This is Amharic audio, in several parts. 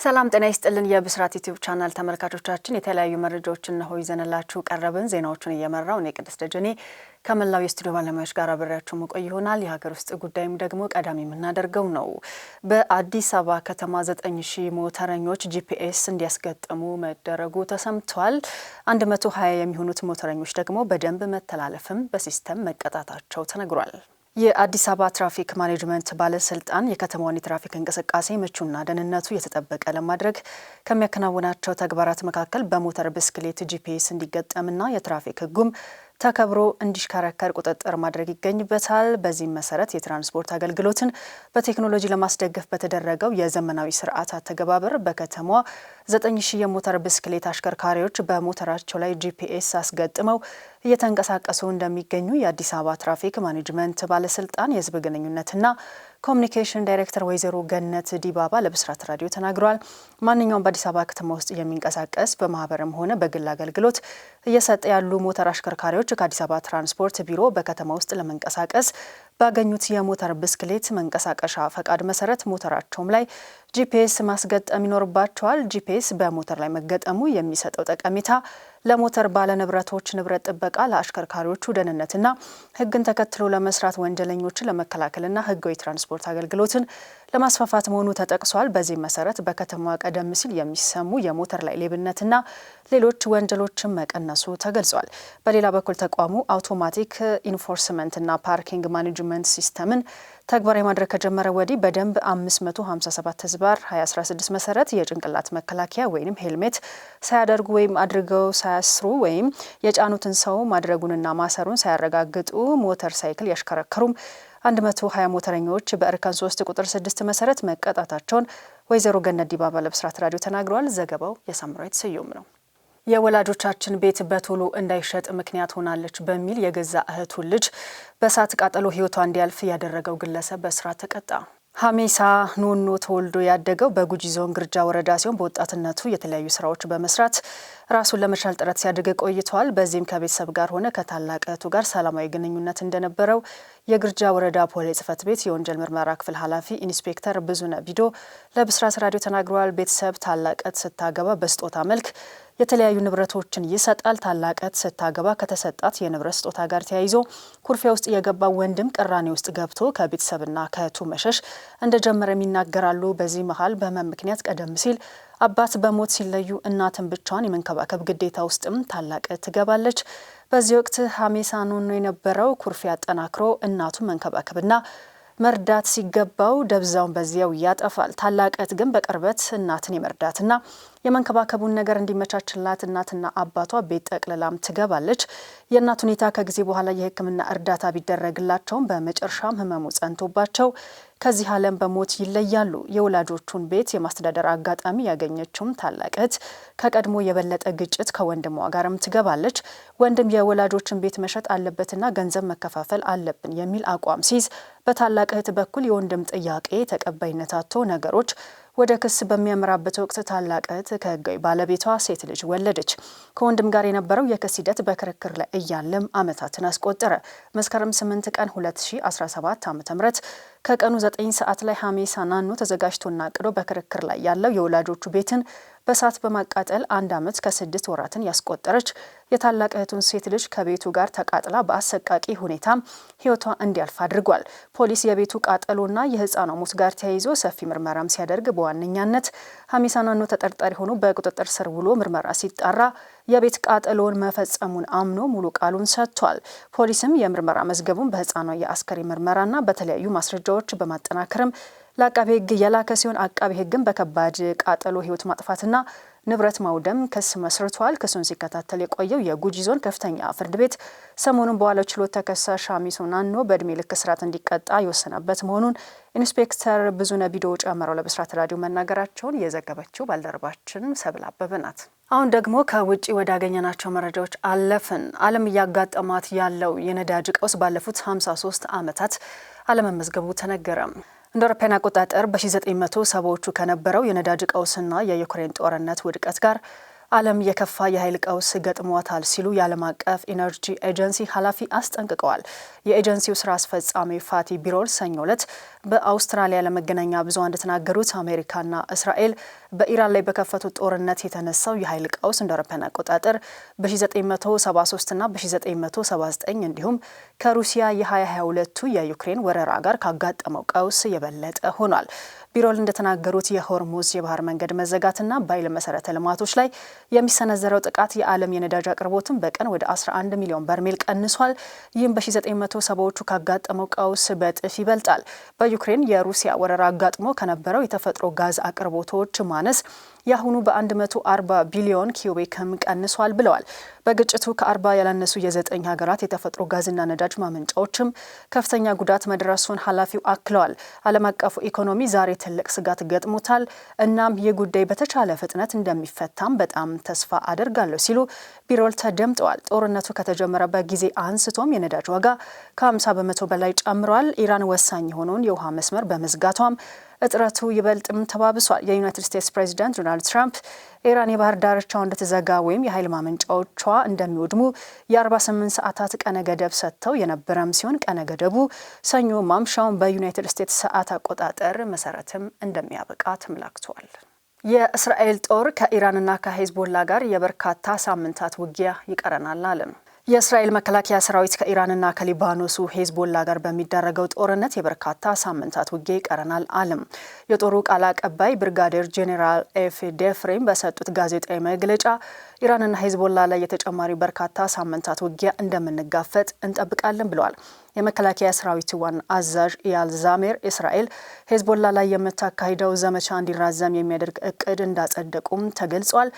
ሰላም ጤና ይስጥልን የብስራት ዩቲዩብ ቻናል ተመልካቾቻችን የተለያዩ መረጃዎችን ነው ይዘንላችሁ ቀረብን። ዜናዎቹን እየመራው እኔ ቅድስት ደጀኔ ከመላው የስቱዲዮ ባለሙያዎች ጋር አብሬያችሁ መቆይ ይሆናል። የሀገር ውስጥ ጉዳይም ደግሞ ቀዳሚ የምናደርገው ነው። በአዲስ አበባ ከተማ 9000 ሞተረኞች ጂፒኤስ እንዲያስገጥሙ መደረጉ ተሰምቷል። 120 የሚሆኑት ሞተረኞች ደግሞ በደንብ መተላለፍም በሲስተም መቀጣታቸው ተነግሯል። የአዲስ አበባ ትራፊክ ማኔጅመንት ባለስልጣን የከተማውን የትራፊክ እንቅስቃሴ ምቹና ደህንነቱ የተጠበቀ ለማድረግ ከሚያከናውናቸው ተግባራት መካከል በሞተር ብስክሌት ጂፒኤስ እንዲገጠምና የትራፊክ ሕጉም ተከብሮ እንዲሽከረከር ቁጥጥር ማድረግ ይገኝበታል። በዚህም መሰረት የትራንስፖርት አገልግሎትን በቴክኖሎጂ ለማስደገፍ በተደረገው የዘመናዊ ስርዓት አተገባበር በከተማዋ 9000 የሞተር ብስክሌት አሽከርካሪዎች በሞተራቸው ላይ ጂፒኤስ አስገጥመው እየተንቀሳቀሱ እንደሚገኙ የአዲስ አበባ ትራፊክ ማኔጅመንት ባለስልጣን የህዝብ ግንኙነትና ኮሚኒኬሽን ዳይሬክተር ወይዘሮ ገነት ዲባባ ለብስራት ራዲዮ ተናግረዋል። ማንኛውም በአዲስ አበባ ከተማ ውስጥ የሚንቀሳቀስ በማህበርም ሆነ በግል አገልግሎት እየሰጠ ያሉ ሞተር አሽከርካሪዎች ከአዲስ አበባ ትራንስፖርት ቢሮ በከተማ ውስጥ ለመንቀሳቀስ ባገኙት የሞተር ብስክሌት መንቀሳቀሻ ፈቃድ መሰረት ሞተራቸውም ላይ ጂፒኤስ ማስገጠም ይኖርባቸዋል። ጂፒኤስ በሞተር ላይ መገጠሙ የሚሰጠው ጠቀሜታ ለሞተር ባለንብረቶች ንብረት ጥበቃ፣ ለአሽከርካሪዎቹ ደህንነትና ህግን ተከትሎ ለመስራት ወንጀለኞችን ለመከላከልና ህጋዊ ትራንስፖርት አገልግሎትን ለማስፋፋት መሆኑ ተጠቅሷል። በዚህ መሰረት በከተማዋ ቀደም ሲል የሚሰሙ የሞተር ላይ ሌብነትና ሌሎች ወንጀሎችን መቀነሱ ተገልጿል። በሌላ በኩል ተቋሙ አውቶማቲክ ኢንፎርስመንትና ፓርኪንግ ማኔጅመንት ሲስተምን ተግባራዊ ማድረግ ከጀመረ ወዲህ በደንብ 557/2016 መሰረት የጭንቅላት መከላከያ ወይም ሄልሜት ሳያደርጉ ወይም አድርገው ሳያስሩ ወይም የጫኑትን ሰው ማድረጉንና ማሰሩን ሳያረጋግጡ ሞተር ሳይክል ያሽከረከሩም 120 ሞተረኞች በእርከን 3 ቁጥር 6 መሰረት መቀጣታቸውን ወይዘሮ ገነት ዲባባ ለብስራት ራዲዮ ተናግረዋል። ዘገባው የሳምራዊት ስዩም ነው። የወላጆቻችን ቤት በቶሎ እንዳይሸጥ ምክንያት ሆናለች በሚል የገዛ እህቱን ልጅ በእሳት ቃጠሎ ህይወቷ እንዲያልፍ ያደረገው ግለሰብ በእስራት ተቀጣ። ሀሜሳ ኖኖ ተወልዶ ያደገው በጉጂ ዞን ግርጃ ወረዳ ሲሆን በወጣትነቱ የተለያዩ ስራዎች በመስራት ራሱን ለመቻል ጥረት ሲያደርግ ቆይቷል። በዚህም ከቤተሰብ ጋር ሆነ ከታላቅ እህቱ ጋር ሰላማዊ ግንኙነት እንደነበረው የግርጃ ወረዳ ፖሊስ ጽሕፈት ቤት የወንጀል ምርመራ ክፍል ኃላፊ ኢንስፔክተር ብዙነ ቢዶ ለብስራት ራዲዮ ተናግረዋል። ቤተሰብ ታላቅ እህት ስታገባ በስጦታ መልክ የተለያዩ ንብረቶችን ይሰጣል። ታላቅ እህት ስታገባ ከተሰጣት የንብረት ስጦታ ጋር ተያይዞ ኩርፊያ ውስጥ የገባው ወንድም ቅራኔ ውስጥ ገብቶ ከቤተሰብና ከእህቱ መሸሽ እንደጀመረም ይናገራሉ። በዚህ መሀል በህመም ምክንያት ቀደም ሲል አባት በሞት ሲለዩ እናትን ብቻዋን የመንከባከብ ግዴታ ውስጥም ታላቅ እህት ትገባለች። በዚህ ወቅት ሀሜሳ ኖኖ የነበረው ኩርፊያ አጠናክሮ እናቱን መንከባከብና መርዳት ሲገባው ደብዛውን በዚያው ያጠፋል። ታላቅ እህት ግን በቅርበት እናትን የመርዳትና የመንከባከቡን ነገር እንዲመቻችላት እናትና አባቷ ቤት ጠቅልላም ትገባለች። የእናት ሁኔታ ከጊዜ በኋላ የሕክምና እርዳታ ቢደረግላቸውም በመጨረሻም ህመሙ ጸንቶባቸው ከዚህ ዓለም በሞት ይለያሉ። የወላጆቹን ቤት የማስተዳደር አጋጣሚ ያገኘችውም ታላቅ እህት ከቀድሞ የበለጠ ግጭት ከወንድሟ ጋርም ትገባለች። ወንድም የወላጆችን ቤት መሸጥ አለበትና ገንዘብ መከፋፈል አለብን የሚል አቋም ሲይዝ በታላቅ እህት በኩል የወንድም ጥያቄ ተቀባይነት አጥቶ ነገሮች ወደ ክስ በሚያመራበት ወቅት ታላቅ እህት ከህጋዊ ባለቤቷ ሴት ልጅ ወለደች። ከወንድም ጋር የነበረው የክስ ሂደት በክርክር ላይ እያለም ዓመታትን አስቆጠረ። መስከረም 8 ቀን 2017 ዓ.ም ከቀኑ 9 ሰዓት ላይ ሀሜሳ ናኖ ተዘጋጅቶና አቅዶ በክርክር ላይ ያለው የወላጆቹ ቤትን በእሳት በማቃጠል 1 ዓመት ከ6 ወራትን ያስቆጠረች የታላቅ እህቱን ሴት ልጅ ከቤቱ ጋር ተቃጥላ በአሰቃቂ ሁኔታ ህይወቷ እንዲያልፍ አድርጓል። ፖሊስ የቤቱ ቃጠሎና የህፃኗ ሞት ጋር ተያይዞ ሰፊ ምርመራም ሲያደርግ በዋነኛነት ሀሜሳ ናኖ ተጠርጣሪ ሆኖ በቁጥጥር ስር ውሎ ምርመራ ሲጣራ የቤት ቃጠሎውን መፈጸሙን አምኖ ሙሉ ቃሉን ሰጥቷል። ፖሊስም የምርመራ መዝገቡን በህፃኗ የአስከሬን ምርመራና በተለያዩ ማስረጃዎች በማጠናከርም ለአቃቤ ህግ የላከ ሲሆን አቃቤ ህግም በከባድ ቃጠሎ ህይወት ማጥፋትና ንብረት ማውደም ክስ መስርቷል። ክሱን ሲከታተል የቆየው የጉጂ ዞን ከፍተኛ ፍርድ ቤት ሰሞኑን በዋለው ችሎት ተከሳሽ ሀሜሳ ናኖ በእድሜ ልክ እስራት እንዲቀጣ የወሰነበት መሆኑን ኢንስፔክተር ብዙነ ቢዶ ጨምረው ለብስራት ራዲዮ መናገራቸውን የዘገበችው ባልደረባችን ሰብል አበበ ናት። አሁን ደግሞ ከውጪ ወዳገኘናቸው መረጃዎች አለፍን። ዓለም እያጋጠማት ያለው የነዳጅ ቀውስ ባለፉት 53 ዓመታት አለመመዝገቡ ተነገረ። እንደ አውሮፓውያን አቆጣጠር በ1970ዎቹ ከነበረው የነዳጅ ቀውስና የዩክሬን ጦርነት ውድቀት ጋር ዓለም የከፋ የኃይል ቀውስ ገጥሟታል ሲሉ የዓለም አቀፍ ኢነርጂ ኤጀንሲ ኃላፊ አስጠንቅቀዋል። የኤጀንሲው ስራ አስፈጻሚ ፋቲ ቢሮል ሰኞ ዕለት በአውስትራሊያ ለመገናኛ ብዙሃን እንደተናገሩት አሜሪካና እስራኤል በኢራን ላይ በከፈቱት ጦርነት የተነሳው የኃይል ቀውስ እንደ አውሮፓውያን አቆጣጠር በ1973 እና በ1979 እንዲሁም ከሩሲያ የ2022ቱ የዩክሬን ወረራ ጋር ካጋጠመው ቀውስ የበለጠ ሆኗል። ቢሮል እንደተናገሩት የሆርሙዝ የባህር መንገድ መዘጋትና በኃይል መሰረተ ልማቶች ላይ የሚሰነዘረው ጥቃት የዓለም የነዳጅ አቅርቦትን በቀን ወደ 11 ሚሊዮን በርሜል ቀንሷል። ይህም በ1970ዎቹ ካጋጠመው ቀውስ በእጥፍ ይበልጣል። በዩክሬን የሩሲያ ወረራ አጋጥሞ ከነበረው የተፈጥሮ ጋዝ አቅርቦቶች ማነስ የአሁኑ በ140 ቢሊዮን ኪዩቢክም ቀንሷል ብለዋል። በግጭቱ ከ40 ያላነሱ የ9 ሀገራት የተፈጥሮ ጋዝና ነዳጅ ማመንጫዎችም ከፍተኛ ጉዳት መድረሱን ኃላፊው አክለዋል። ዓለም አቀፉ ኢኮኖሚ ዛሬ ትልቅ ስጋት ገጥሞታል። እናም ይህ ጉዳይ በተቻለ ፍጥነት እንደሚፈታም በጣም ተስፋ አደርጋለሁ ሲሉ ቢሮል ተደምጠዋል። ጦርነቱ ከተጀመረበት ጊዜ አንስቶም የነዳጅ ዋጋ ከ50 በመቶ በላይ ጨምሯል። ኢራን ወሳኝ የሆነውን የውሃ መስመር በመዝጋቷም እጥረቱ ይበልጥም ተባብሷል። የዩናይትድ ስቴትስ ፕሬዚዳንት ዶናልድ ትራምፕ ኢራን የባህር ዳርቻው እንድትዘጋ ወይም የኃይል ማመንጫዎቿ እንደሚወድሙ የ48 ሰዓታት ቀነ ገደብ ሰጥተው የነበረም ሲሆን ቀነ ገደቡ ሰኞ ማምሻውን በዩናይትድ ስቴትስ ሰዓት አቆጣጠር መሰረትም እንደሚያበቃ ተመላክቷል። የእስራኤል ጦር ከኢራንና ከሄዝቦላ ጋር የበርካታ ሳምንታት ውጊያ ይቀረናል አለ። የእስራኤል መከላከያ ሰራዊት ከኢራንና ከሊባኖሱ ሄዝቦላ ጋር በሚደረገው ጦርነት የበርካታ ሳምንታት ውጊያ ይቀረናል አለም። የጦሩ ቃል አቀባይ ብርጋዴር ጄኔራል ኤፍ ዴፍሬም በሰጡት ጋዜጣዊ መግለጫ ኢራንና ሄዝቦላ ላይ የተጨማሪ በርካታ ሳምንታት ውጊያ እንደምንጋፈጥ እንጠብቃለን ብለዋል። የመከላከያ ሰራዊቱ ዋና አዛዥ ኢያል ዛሜር እስራኤል ሄዝቦላ ላይ የምታካሂደው ዘመቻ እንዲራዘም የሚያደርግ እቅድ እንዳጸደቁም ተገልጿል።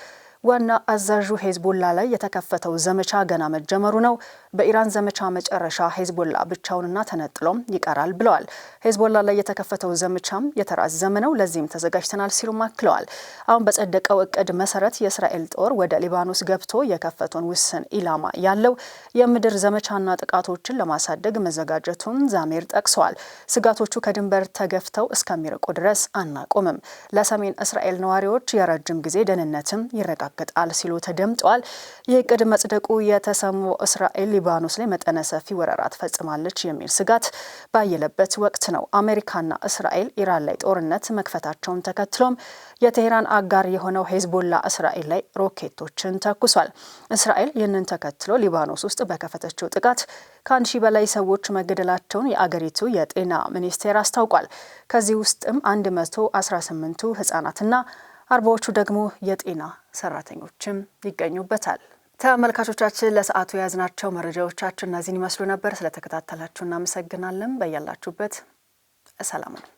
ዋና አዛዡ ሄዝቦላ ላይ የተከፈተው ዘመቻ ገና መጀመሩ ነው። በኢራን ዘመቻ መጨረሻ ሄዝቦላ ብቻውንና ተነጥሎም ይቀራል ብለዋል። ሄዝቦላ ላይ የተከፈተው ዘመቻም የተራዘመ ነው፣ ለዚህም ተዘጋጅተናል ሲሉ አክለዋል። አሁን በጸደቀው እቅድ መሰረት የእስራኤል ጦር ወደ ሊባኖስ ገብቶ የከፈተውን ውስን ኢላማ ያለው የምድር ዘመቻና ጥቃቶችን ለማሳደግ መዘጋጀቱን ዛሜር ጠቅሰዋል። ስጋቶቹ ከድንበር ተገፍተው እስከሚርቁ ድረስ አናቆምም፣ ለሰሜን እስራኤል ነዋሪዎች የረጅም ጊዜ ደህንነትም ይረጋል ገጣል ሲሉ ተደምጧል። ይህ እቅድ መጽደቁ የተሰማው እስራኤል ሊባኖስ ላይ መጠነ ሰፊ ወረራ ትፈጽማለች የሚል ስጋት ባየለበት ወቅት ነው። አሜሪካና እስራኤል ኢራን ላይ ጦርነት መክፈታቸውን ተከትሎም የቴህራን አጋር የሆነው ሄዝቦላ እስራኤል ላይ ሮኬቶችን ተኩሷል። እስራኤል ይህንን ተከትሎ ሊባኖስ ውስጥ በከፈተችው ጥቃት ከ1000 በላይ ሰዎች መገደላቸውን የአገሪቱ የጤና ሚኒስቴር አስታውቋል። ከዚህ ውስጥም 118ቱ ህጻናትና 40ዎቹ ደግሞ የጤና ሰራተኞችም ይገኙበታል። ተመልካቾቻችን ለሰዓቱ የያዝናቸው መረጃዎቻችን እነዚህን ይመስሉ ነበር። ስለተከታተላችሁ እናመሰግናለን። በያላችሁበት ሰላም ነው።